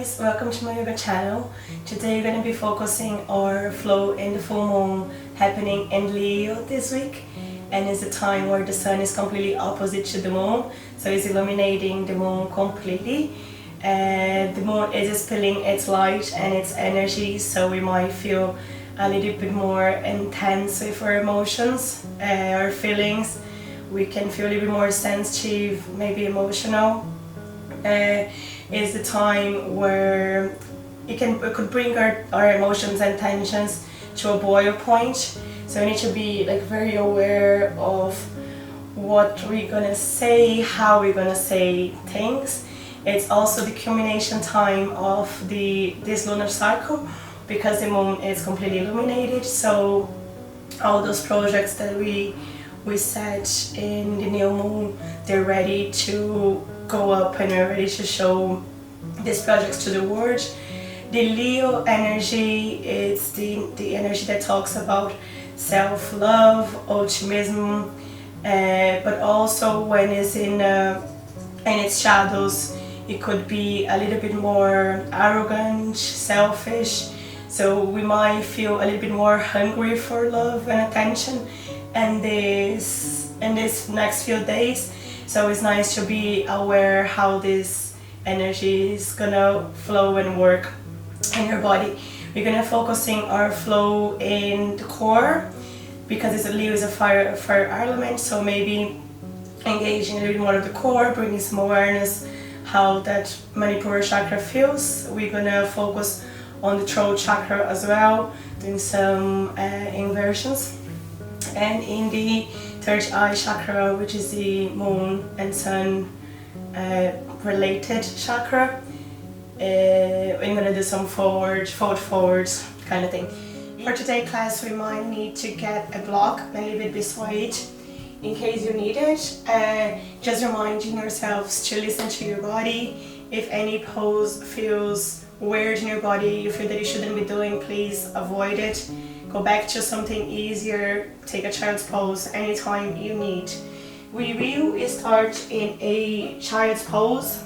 guys, welcome to my yoga channel. Today we're going to be focusing our flow in the full moon happening in Leo this week, and it's a time where the sun is completely opposite to the moon, so it's illuminating the moon completely. The moon is spilling its light and its energy, so we might feel a little bit more intense with our emotions, our feelings. We can feel a little bit more sensitive, maybe emotional. Is the time where it could bring our emotions and tensions to a boil point. So we need to be very aware of what we're gonna say, how we're gonna say things. It's also the culmination time of this lunar cycle, because the moon is completely illuminated. So all those projects that we set in the new moon, they're ready to go up and we're ready to show these projects to the world. The Leo energy is the energy that talks about self-love, optimism, but also when it's in its shadows, it could be a little bit more arrogant, selfish. So we might feel a little bit more hungry for love and attention in this next few days. So it's nice to be aware how this energy is gonna flow and work in your body. We're gonna focusing our flow in the core, because Leo is a fire element. So maybe engaging a little bit more of the core, bringing some awareness how that Manipura chakra feels. We're gonna focus on the throat chakra as well, doing some inversions, and in the third eye chakra, which is the moon and sun related chakra. I'm gonna do some forward kind of thing. For today's class, we might need to get a block and leave it beside it in case you need it. Just reminding yourselves to listen to your body. If any pose feels weird in your body, you feel that you shouldn't be doing, please avoid it. Go back to something easier, take a child's pose anytime you need. We will start in a child's pose,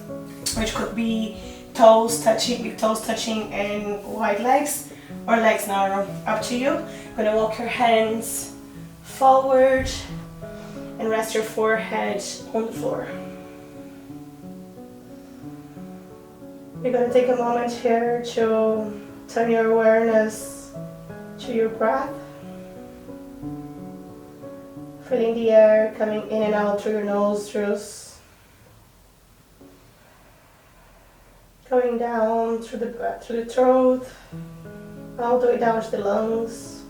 which could be toes touching and wide legs, or legs narrow, up to you. Gonna walk your hands forward and rest your forehead on the floor. You're gonna take a moment here to turn your awareness to your breath, feeling the air coming in and out through your nostrils, going down through the throat, all the way down to the lungs,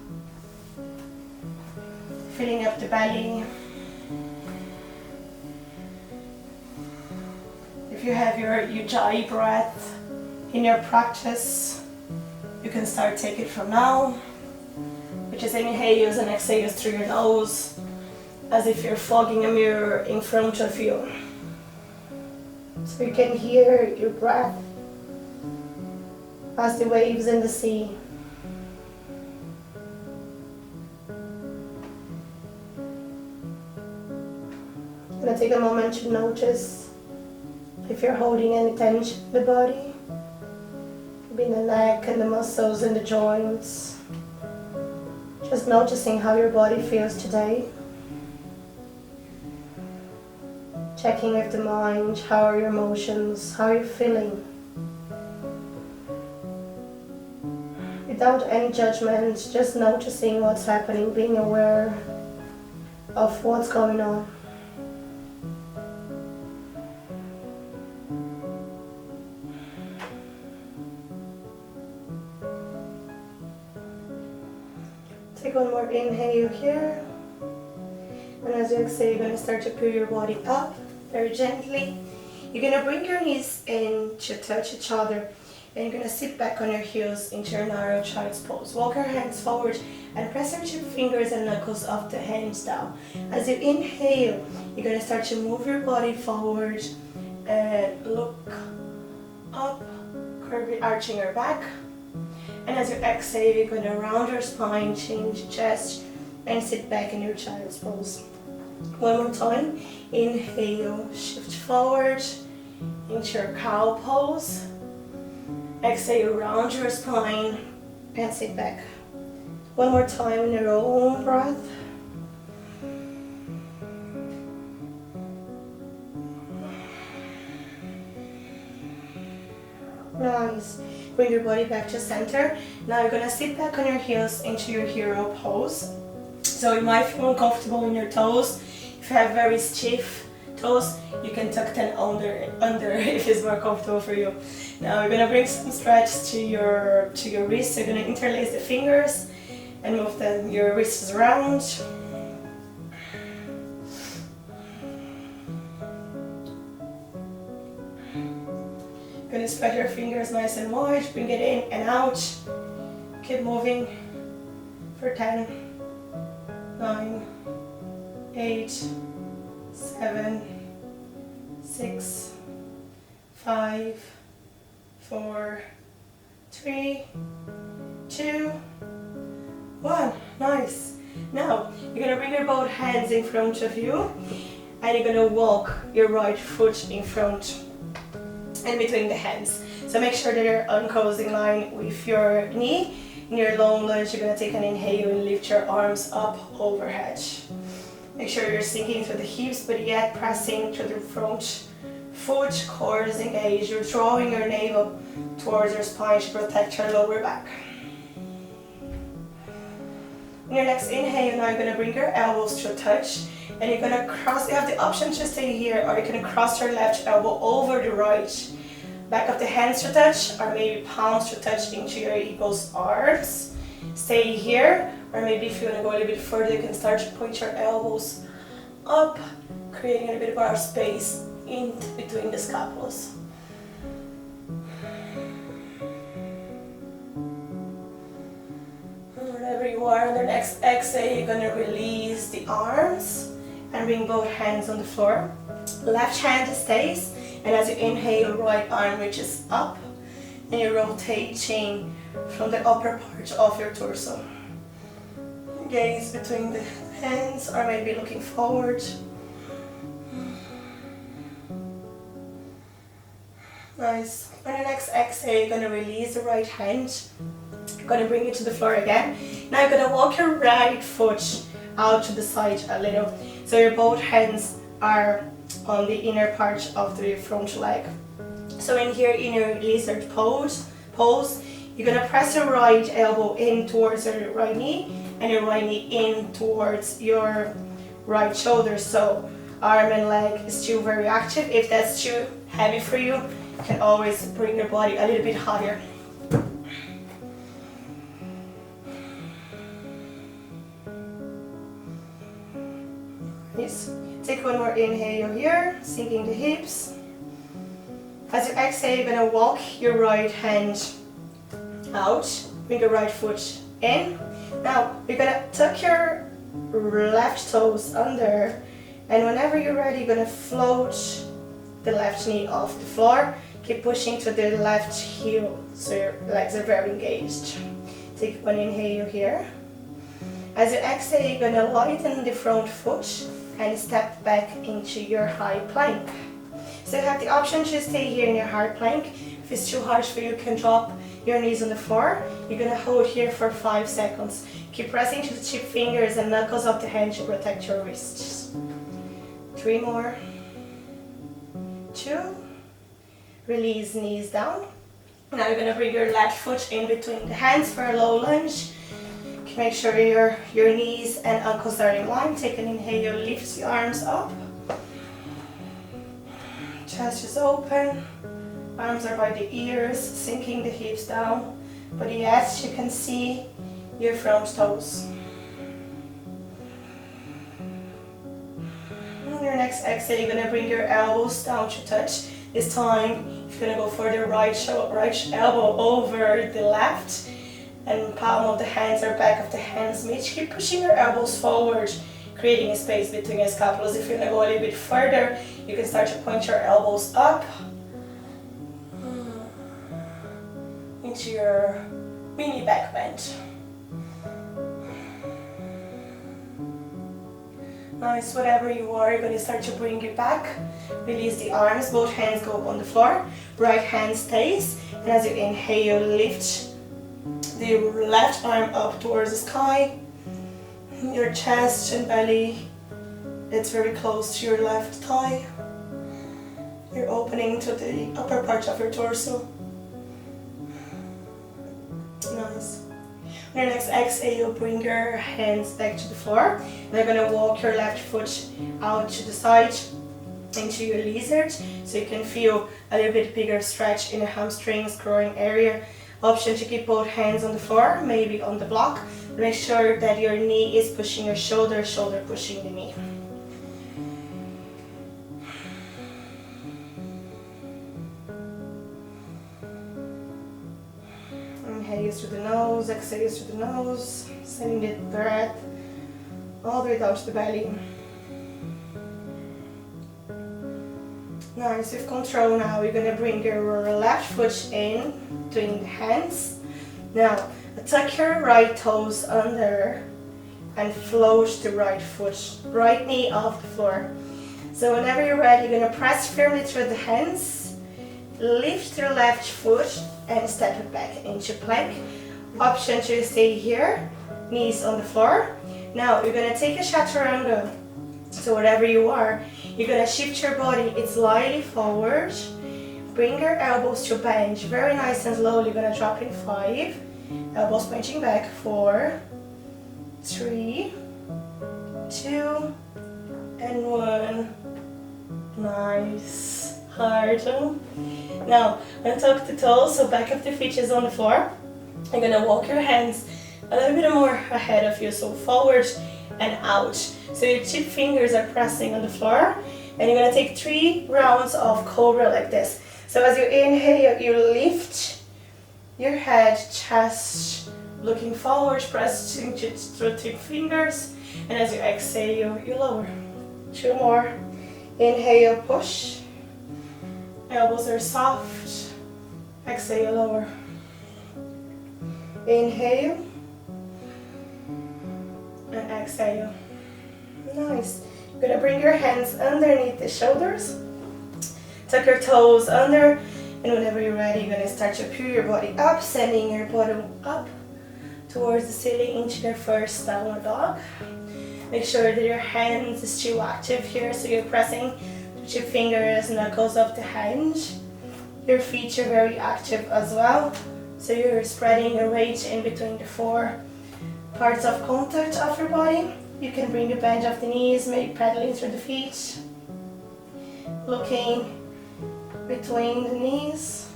filling up the belly. If you have your Ujjayi breath in your practice, you can start take it from now. Just inhales and exhales through your nose, as if you're fogging a mirror in front of you. So you can hear your breath as the waves in the sea. I'm gonna take a moment to notice if you're holding any tension in the body, maybe in the neck and the muscles and the joints. Just noticing how your body feels today. Checking with the mind, how are your emotions, how are you feeling? Without any judgment, just noticing what's happening, being aware of what's going on. Take one more inhale here, and as you exhale, you're going to start to pull your body up very gently. You're going to bring your knees in to touch each other, and you're going to sit back on your heels into your narrow child's pose. Walk your hands forward and press your two fingers and knuckles of the hands down. As you inhale, you're going to start to move your body forward and look up, arching your back. And as you exhale, you're going to round your spine, change chest, and sit back in your child's pose. One more time. Inhale, shift forward into your cow pose. Exhale, round your spine and sit back. One more time in your own breath. Nice. Bring your body back to center. Now you're gonna sit back on your heels into your hero pose. So you might feel uncomfortable in your toes. If you have very stiff toes, you can tuck them under if it's more comfortable for you. Now you're gonna bring some stretch to your wrists. You're gonna interlace the fingers and move your wrists around. Gonna spread your fingers nice and wide, bring it in and out. Keep moving for 10, 9, 8, 7, 6, 5, 4, 3, 2, 1. Nice. Now you're gonna bring your both hands in front of you and you're gonna walk your right foot in front and between the hands. So make sure that you're on cozy line with your knee. In your long lunge, you're going to take an inhale and lift your arms up overhead. Make sure you're sinking through the hips, but yet pressing to the front foot, core is engaged. You're drawing your navel towards your spine to protect your lower back. In your next inhale, now you're going to bring your elbows to a touch. And you're gonna cross, you have the option to stay here, or you can cross your left elbow over the right. Back of the hands to touch, or maybe palms to touch into your eagle's arms. Stay here, or maybe if you wanna go a little bit further, you can start to point your elbows up, creating a bit more space in between the scapulas. Wherever you are, on the next exhale, you're gonna release the arms and bring both hands on the floor. Left hand stays, and as you inhale, right arm reaches up, and you're rotating from the upper part of your torso. Gaze between the hands, or maybe looking forward. Nice. On your next exhale, you're gonna release the right hand. You're gonna bring it to the floor again. Now you're gonna walk your right foot out to the side a little. So your both hands are on the inner part of the front leg. So in here, in your lizard pose, you're gonna press your right elbow in towards your right knee and your right knee in towards your right shoulder. So arm and leg is still very active. If that's too heavy for you, you can always bring your body a little bit higher. Nice. Take one more inhale here, sinking the hips. As you exhale, you're gonna walk your right hand out, bring your right foot in. Now, you're gonna tuck your left toes under, and whenever you're ready, you're gonna float the left knee off the floor. Keep pushing to the left heel, so your legs are very engaged. Take one inhale here. As you exhale, you're gonna lighten the front foot and step back into your high plank. So you have the option to stay here in your high plank. If it's too hard for you, you can drop your knees on the floor. You're gonna hold here for 5 seconds. Keep pressing to the tip fingers and knuckles of the hand to protect your wrists. 3 more. 2. Release knees down. Now you're gonna bring your left foot in between the hands for a low lunge. Make sure your knees and ankles are in line. Take an inhale, lift the arms up. Chest is open. Arms are by the ears, sinking the hips down. But yes, you can see your front toes. On your next exhale, you're gonna bring your elbows down to touch. This time, you're gonna go for the right elbow over the left. And palm of the hands or back of the hands meet. Keep pushing your elbows forward, creating a space between your scapulas. If you're gonna go a little bit further, you can start to point your elbows up into your mini back bend. Nice, whatever you are, you're gonna start to bring it back. Release the arms, both hands go on the floor. Right hand stays, And as you inhale, lift the left arm up towards the sky. Your chest and belly, it's very close to your left thigh. You're opening to the upper part of your torso. Nice. On your next exhale, bring your hands back to the floor. And you're going to walk your left foot out to the side into your lizard, so you can feel a little bit bigger stretch in the hamstrings, growing area. Option to keep both hands on the floor, maybe on the block. Make sure that your knee is pushing your shoulder, shoulder pushing the knee. Inhale through the nose, exhale through the nose, sending the breath all the way down to the belly. Nice, with control now, you're going to bring your left foot in, between the hands. Now, tuck your right toes under and float the right foot, right knee off the floor. So whenever you're ready, you're going to press firmly through the hands, lift your left foot and step it back into plank. Option to stay here, knees on the floor. Now, you're going to take a chaturanga. So wherever you are, you're going to shift your body slightly forward. Bring your elbows to bench. Very nice and slowly. You're going to drop in 5. Elbows pointing back. 4, 3, 2, and 1. Nice. Hard. Now, untuck the toes, so back of the feet is on the floor. You're going to walk your hands a little bit more ahead of you, so forward and out. So your tip fingers are pressing on the floor, and you're going to take 3 rounds of cobra like this. So as you inhale, you lift your head, chest, looking forward, pressing through tip fingers, and as you exhale, you lower. 2 more. Inhale, push. Elbows are soft. Exhale, lower. Inhale. And exhale. Nice. You're going to bring your hands underneath the shoulders. Tuck your toes under. And whenever you're ready, you're going to start to peel your body up, sending your bottom up towards the ceiling into your first downward dog. Make sure that your hands is still active here, so you're pressing your fingers, knuckles up the hand. Your feet are very active as well, so you're spreading your weight in between the 4 parts of contact of your body. You can bring the bend of the knees, maybe pedaling through the feet, looking between the knees.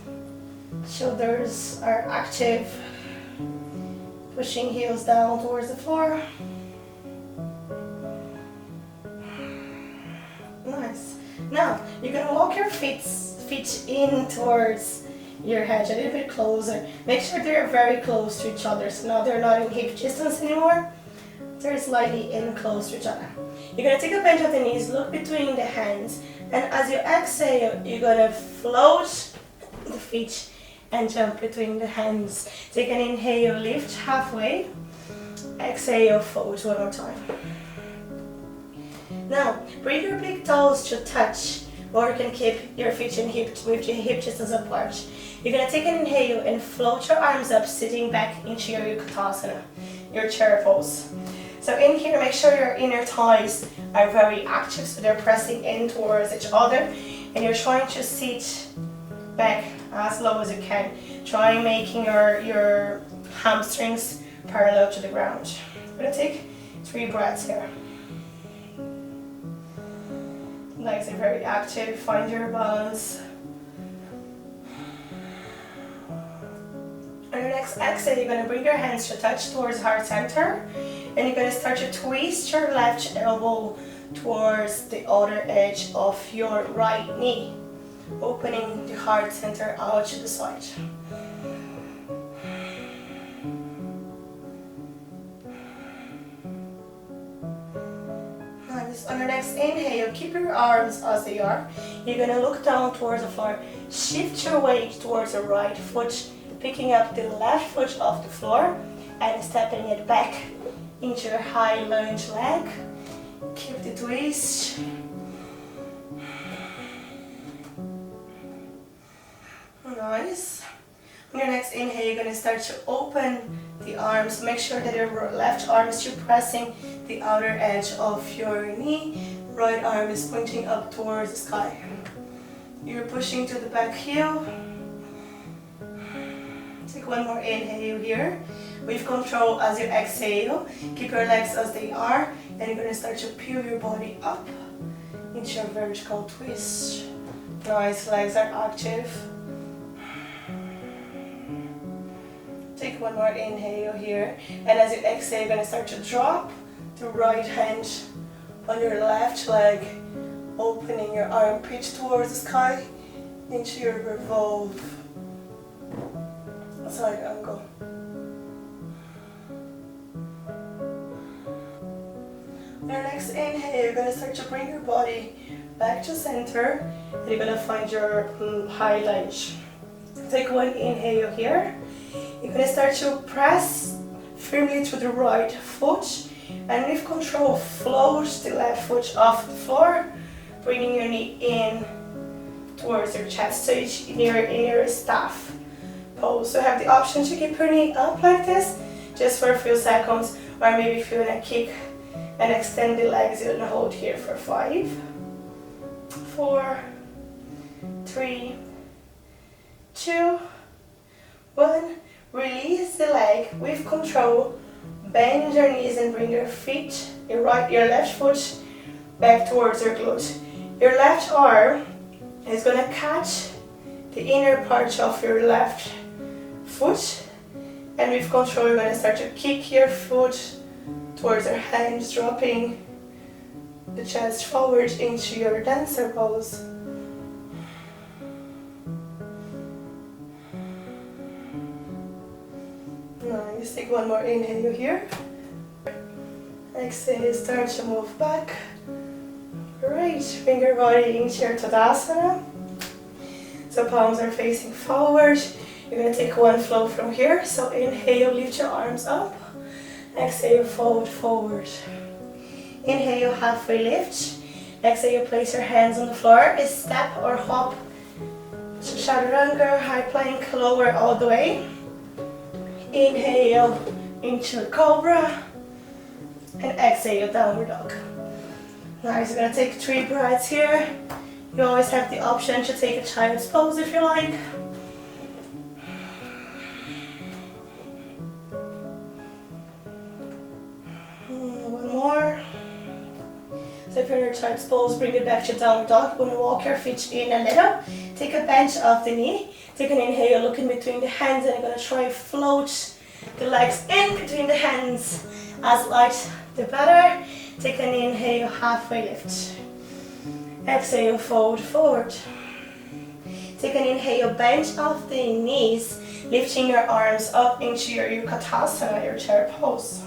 Shoulders are active, pushing heels down towards the floor. Nice. Now, you're going to walk your feet in towards your head a little bit closer. Make sure they're very close to each other. So now they're not in hip distance anymore. They're slightly in close to each other. You're going to take a bend of the knees, look between the hands, and as you exhale, you're going to float the feet and jump between the hands. Take an inhale, lift halfway. Exhale, float one more time. Now, bring your big toes to touch, or you can keep your feet in with your hip distance apart. You're going to take an inhale and float your arms up, sitting back into your Utkatasana, your chair pose. So in here, make sure your inner thighs are very active, so they're pressing in towards each other, and you're trying to sit back as low as you can. Try making your hamstrings parallel to the ground. I'm going to take 3 breaths here. Legs are very active, find your balance. On your next exhale, you're going to bring your hands to touch towards heart center, and you're going to start to twist your left elbow towards the other edge of your right knee, opening the heart center out to the side. Nice. On your next inhale, keep your arms as they are. You're going to look down towards the floor. Shift your weight towards the right foot, picking up the left foot off the floor and stepping it back into your high lunge leg. Keep the twist. Nice. to start to open the arms. Make sure that your left arm is still pressing the outer edge of your knee. Right arm is pointing up towards the sky. You're pushing to the back heel. Take one more inhale here. With control as you exhale, keep your legs as they are, and you're going to start to peel your body up into a vertical twist. Nice, legs are active. Take one more inhale here, and as you exhale, you're going to start to drop the right hand on your left leg, opening your armpit towards the sky into your revolve side angle. On your next inhale, you're going to start to bring your body back to center, and you're going to find your high lunge. Take one inhale here. You're going to start to press firmly to the right foot, and with control, float the left foot off the floor, bringing your knee in towards your chest, so in your staff pose. So have the option to keep your knee up like this, just for a few seconds, or maybe if you want to kick and extend the legs, you're going to hold here for 5, 4, 3, 2, 1. Release the leg with control. Bend your knees and bring your feet, your left foot back towards your glute. Your left arm is going to catch the inner part of your left foot, and with control you're going to start to kick your foot towards your hands, dropping the chest forward into your dancer pose. Nice, take one more inhale here. Exhale, start to move back. Right, bring your body into your Tadasana. So palms are facing forward. You're going to take one flow from here. So inhale, lift your arms up. Exhale, fold forward. Inhale, halfway lift. Exhale, place your hands on the floor. Step or hop to Chaturanga, high plank, lower all the way. Inhale into Cobra. And exhale, Downward Dog. Nice, you're going to take 3 breaths here. You always have the option to take a child's pose if you like. One more. So if you're in your child's pose, bring it back to Downward Dog. You're going to walk your feet in a little. Take a bench of the knee. Take an inhale, look in between the hands, and you're going to try float the legs in between the hands. As light, the better. Take an inhale, halfway lift. Exhale, fold forward. Take an inhale, bend off the knees, lifting your arms up into your Yukatasana, your chair pose.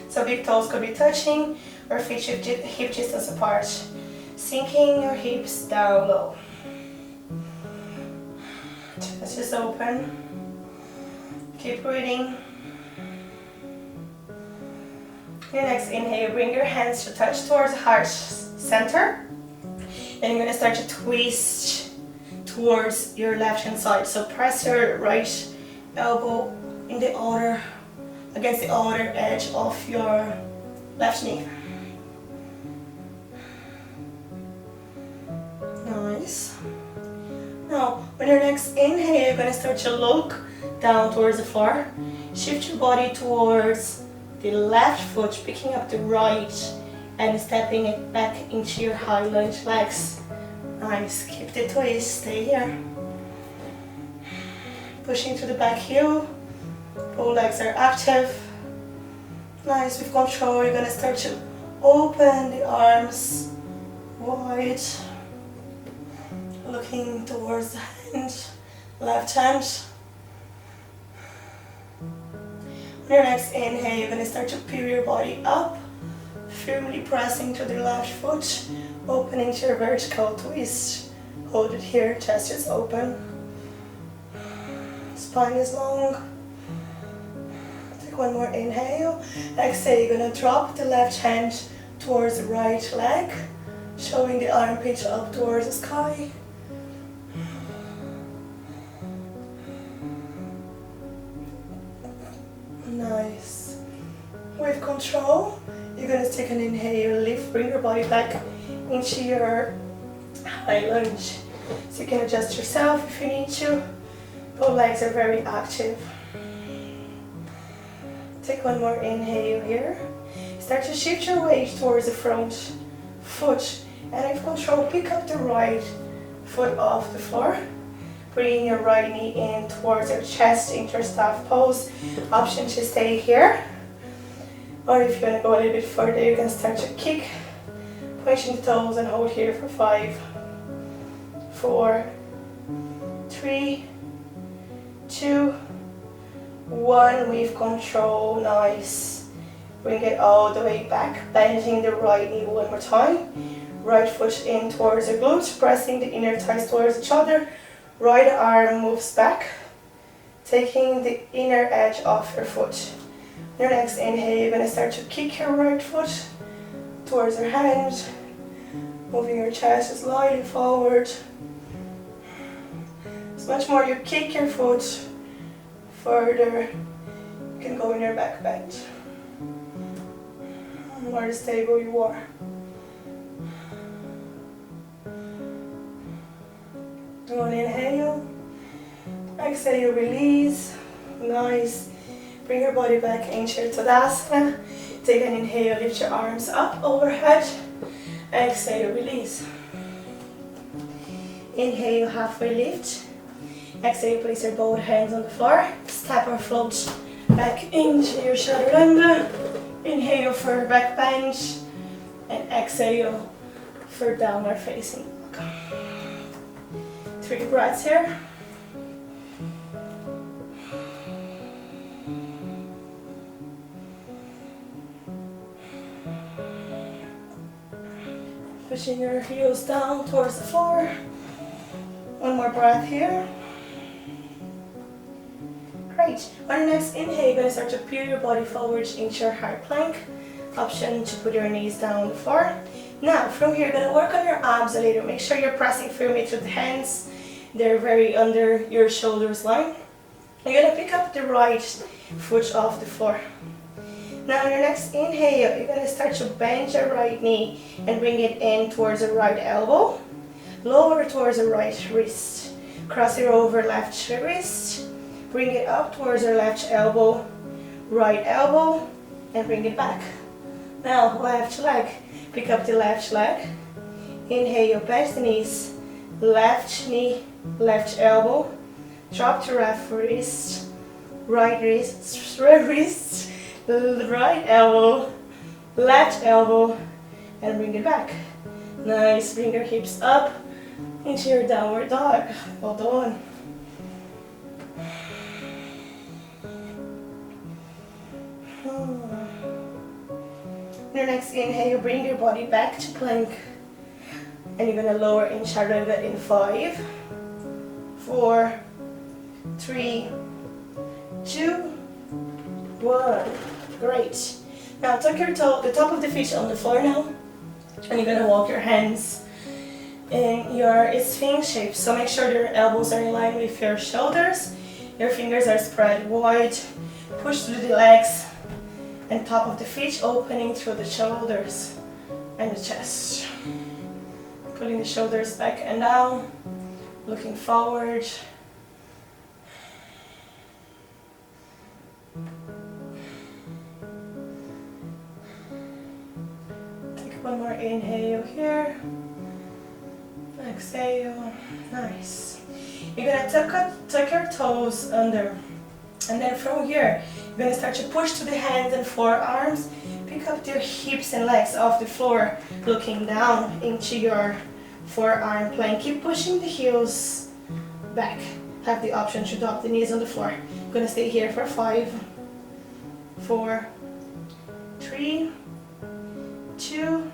So big toes could be touching, or feet hip distance apart. Sinking your hips down low. Chest is open. Keep breathing. Your next inhale, bring your hands to touch towards the heart center. And you're going to start to twist towards your left hand side. So press your right elbow in the outer, against the outer edge of your left knee. Nice. Now, on your next inhale, you're going to start to look down towards the floor. Shift your body towards the left foot, picking up the right and stepping it back into your high lunge legs. Nice, keep the twist, stay here. Pushing to the back heel, both legs are active. Nice, with control, you're going to start to open the arms wide, looking towards the hand, left hand. On your next inhale, you're going to start to peel your body up, firmly pressing to the left foot, opening to your vertical twist. Hold it here, chest is open, spine is long. Take one more inhale. Exhale, you're going to drop the left hand towards the right leg, showing the armpit up towards the sky. control, you're going to take an inhale, lift, bring your body back into your high lunge. So you can adjust yourself if you need to. Both legs are very active. Take one more inhale here. Start to shift your weight towards the front foot. And if control, pick up the right foot off the floor. Bring your right knee in towards your chest into your staff pose. Option to stay here. Or if you want to go a little bit further, you can start to kick. Pointing the toes and hold here for 5, 4, 3, 2, 1. With control, nice. Bring it all the way back, bending the right knee one more time. Right foot in towards the glutes, pressing the inner thighs towards each other. Right arm moves back, taking the inner edge off your foot. Your next inhale, you're going to start to kick your right foot towards your hand, moving your chest slightly forward. As much more you kick your foot further, you can go in your back bend. The more stable you are. One inhale, exhale, release, nice. Bring your body back into your Tadasana. Take an inhale, lift your arms up overhead. Exhale, release. Inhale, halfway lift. Exhale, place your both hands on the floor. Step or float back into your Chaturanga. Inhale for back bend. And exhale for downward facing dog. 3 breaths here. Pushing your heels down towards the floor. One more breath here. Great. On your next inhale, you're going to start to peel your body forward into your high plank. Option to put your knees down on the floor. Now, from here, you're going to work on your abs a little. Make sure you're pressing firmly through the hands. They're very under your shoulders line. You're going to pick up the right foot off the floor. Now on your next inhale, you're going to start to bend your right knee and bring it in towards the right elbow. Lower towards the right wrist. Cross it over left wrist. Bring it up towards your left elbow. Right elbow. And bring it back. Now left leg. Pick up the left leg. Inhale, bend the knees. Left knee, left elbow. Drop to left wrist. Right wrist. Right elbow, left elbow, and bring it back. Nice, bring your hips up into your downward dog. Well done. Your next inhale, bring your body back to plank. And you're going to lower in Chaturanga in 5, 4, 3, 2, 1. Great. Now tuck your toe, the top of the feet on the floor now. And you're going to walk your hands in your Sphinx shape. So make sure your elbows are in line with your shoulders. Your fingers are spread wide. Push through the legs. And top of the feet opening through the shoulders and the chest. Pulling the shoulders back and down. Looking forward. One more inhale here. Exhale. Nice. You're going to tuck your toes under. And then from here, you're going to start to push to the hands and forearms. Pick up your hips and legs off the floor, looking down into your forearm plank. Keep pushing the heels back. Have the option to drop the knees on the floor. I'm going to stay here for 5, 4, 3, 2,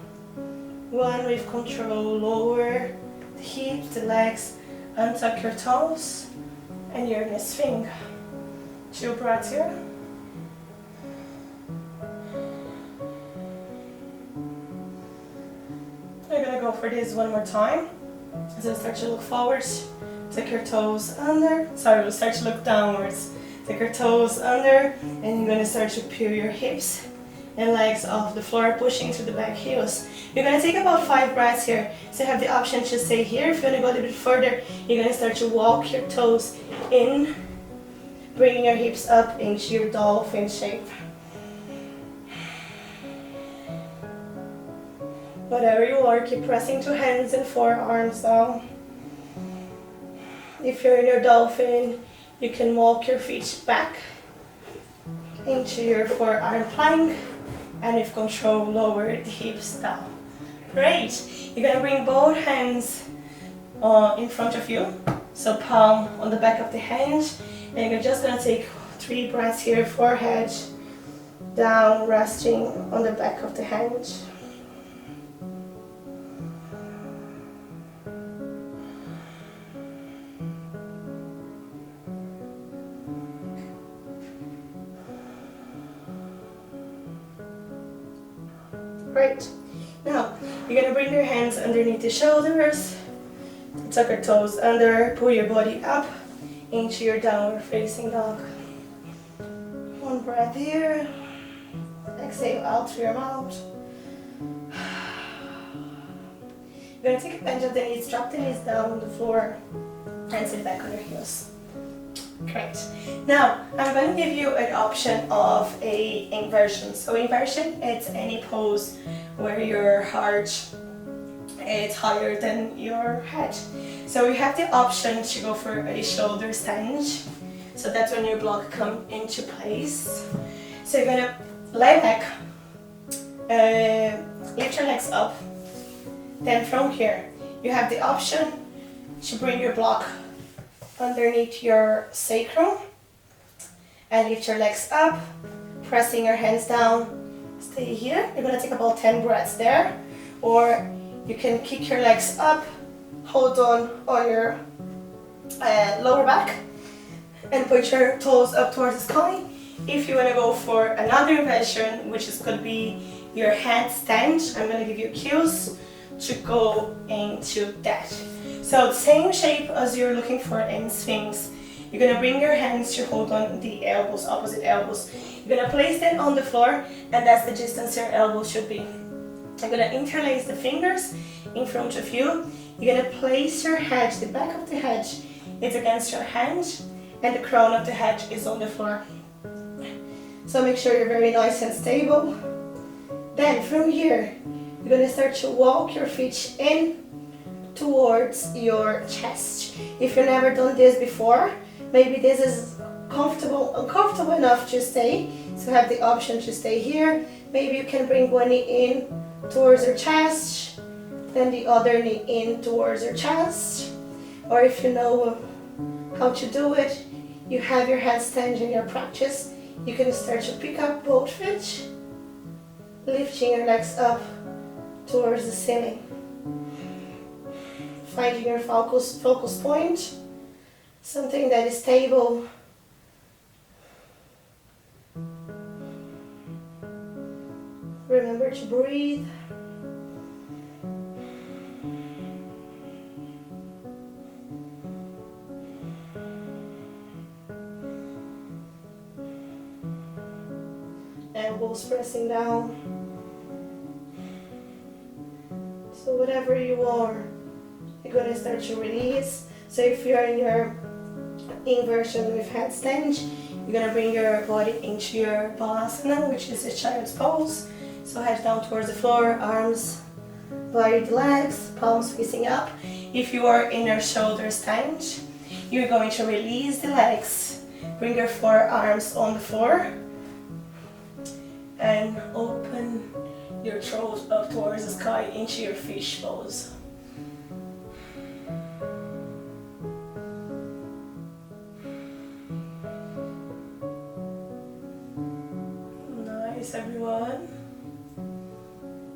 1. With control, lower the hips, the legs, untuck your toes, and you're in a swing. 2 breaths here. You're gonna go for this one more time. So start to look forwards, take your toes under. Sorry, we'll start to look downwards. Take your toes under, and you're gonna start to peel your hips and legs off the floor, pushing through the back heels. You're gonna take about 5 breaths here. So you have the option to stay here. If you wanna go a little bit further, you're gonna start to walk your toes in, bringing your hips up into your dolphin shape. Whatever you are, keep pressing 2 hands and forearms down. If you're in your dolphin, you can walk your feet back into your forearm plank, and with control, lower the hips down. Great. You're gonna bring both hands in front of you, so palm on the back of the hand, and you're just gonna take 3 breaths here, forehead down, resting on the back of the hand. Great. Now, you're gonna bring your hands underneath the shoulders, tuck your toes under, pull your body up into your downward facing dog. 1 breath here. Exhale out through your mouth. You're gonna take advantage of the knees, drop the knees down on the floor, and sit back on your heels. Great. Now, I'm going to give you an option of a inversion. So inversion, it's any pose where your heart is higher than your head. So you have the option to go for a shoulder stand. So that's when your block comes into place. So you're going to lay back, lift your legs up. Then from here, you have the option to bring your block underneath your sacrum and lift your legs up, pressing your hands down. Stay here. You're gonna take about 10 breaths there, or you can kick your legs up, hold on your lower back, and put your toes up towards the sky. If you wanna go for another inversion, which could be your handstand, I'm gonna give you cues to go into that. So the same shape as you're looking for in Sphinx. You're gonna bring your hands to hold on the elbows, opposite elbows. You're gonna place them on the floor, and that's the distance your elbows should be. You're gonna interlace the fingers in front of you. You're gonna place your head, the back of the head is against your hand, and the crown of the head is on the floor. So make sure you're very nice and stable. Then from here, you're gonna start to walk your feet in towards your chest. If you've never done this before, maybe this is uncomfortable enough to stay, so have the option to stay here. Maybe you can bring one knee in towards your chest, then the other knee in towards your chest. Or if you know how to do it, you have your handstand in your practice, you can start to pick up both feet, lifting your legs up towards the ceiling. Finding your focus point, something that is stable. Remember to breathe. Elbows pressing down. So whatever you are, you're going to start to release. So if you're in your inversion with headstand, you're going to bring your body into your balasana, which is a child's pose. So head down towards the floor, arms by the legs, palms facing up. If you are in your shoulder stand, you're going to release the legs, bring your forearms on the floor, and open your throat up towards the sky into your fish pose. Nice, everyone.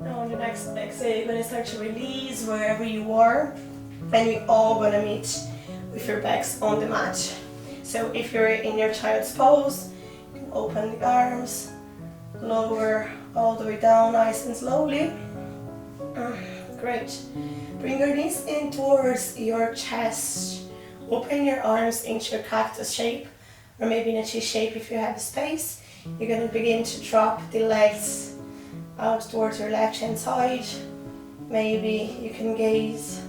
Now on the next exhale, you're going to start to release wherever you are, and we're all going to meet with your backs on the mat. So if you're in your child's pose, you can open the arms, lower all the way down nice and slowly. Great. Bring your knees in towards your chest. Open your arms into your cactus shape, or maybe in a T shape if you have space. You're going to begin to drop the legs out towards your left hand side. Maybe you can gaze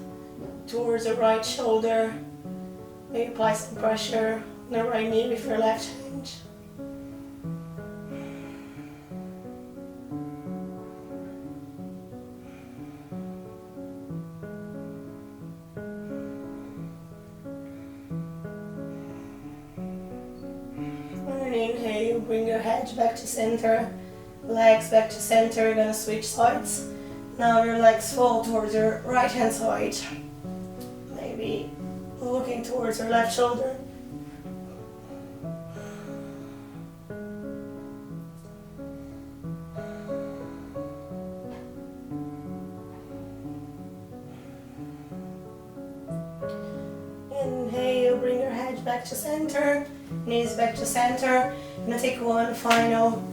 towards the right shoulder. Maybe apply some pressure on the right knee with your left hand. And inhale, bring your head back to center, legs back to center. You're gonna switch sides. Now your legs fall towards your right hand side. Maybe looking towards your left shoulder. Inhale, bring your head back to center, knees back to center. I'm gonna take one final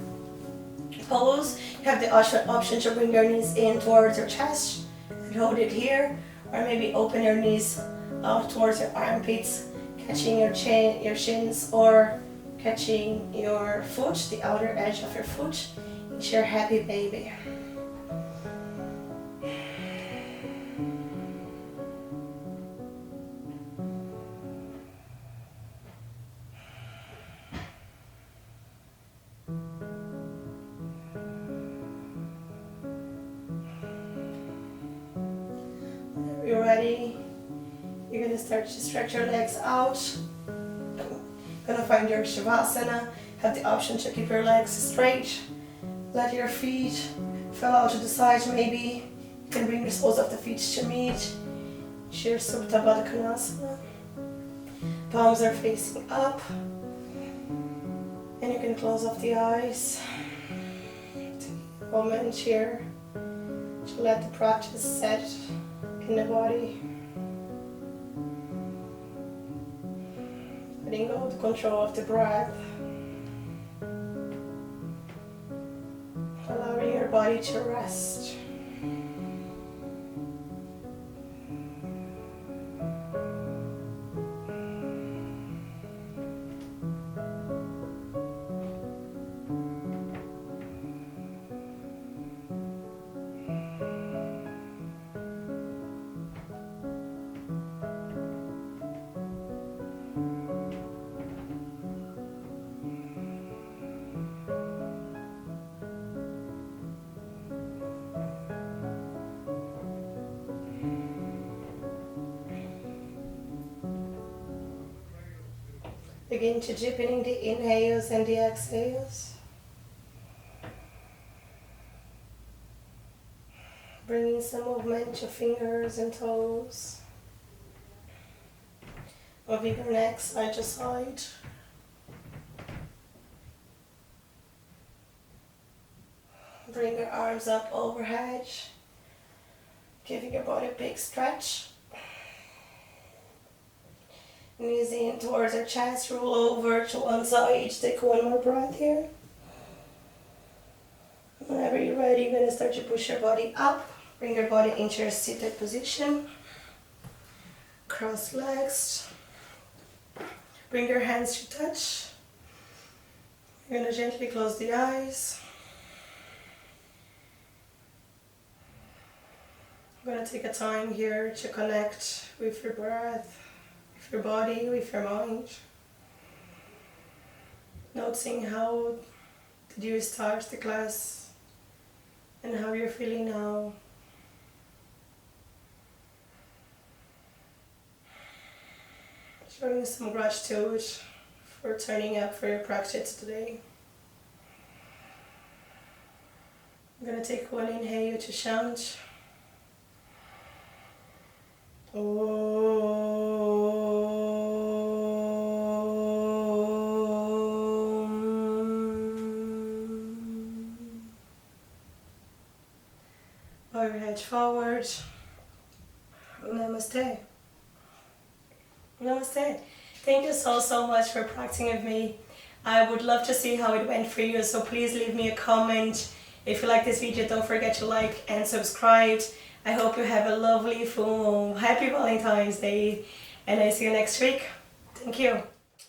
pose. You have the option to bring your knees in towards your chest and hold it here, or maybe open your knees out towards your armpits, catching your shins, or catching your foot, the outer edge of your foot, into your happy baby. Whenever you're ready, you're going to start to stretch your legs out. You're going to find your Shavasana. Have the option to keep your legs straight. Let your feet fall out to the side. Maybe you can bring the soles of the feet to meet. Your Supta Baddha Konasana. Palms are facing up. And you can close off the eyes. Take a moment here to let the practice set in the body. Letting go of the control of the breath. Allowing your body to rest. Begin to deepening the inhales and the exhales. Bringing some movement to fingers and toes. Moving your neck side to side. Bring your arms up overhead. Giving your body a big stretch. Knees in towards your chest, roll over to one side. Take one more breath here. Whenever you're ready, you're going to start to push your body up. Bring your body into your seated position. Cross legs. Bring your hands to touch. You're going to gently close the eyes. I'm going to take a time here to connect with your breath, your body, with your mind. Noticing how did you start the class and how you're feeling now. Showing some gratitude for turning up for your practice today. I'm going to take one inhale to chant. Bow your head forward. Namaste. Namaste. Thank you so much for practicing with me. I would love to see how it went for you, so please leave me a comment. If you like this video, don't forget to like and subscribe. I hope you have a lovely full moon. Happy Valentine's Day, and I see you next week. Thank you.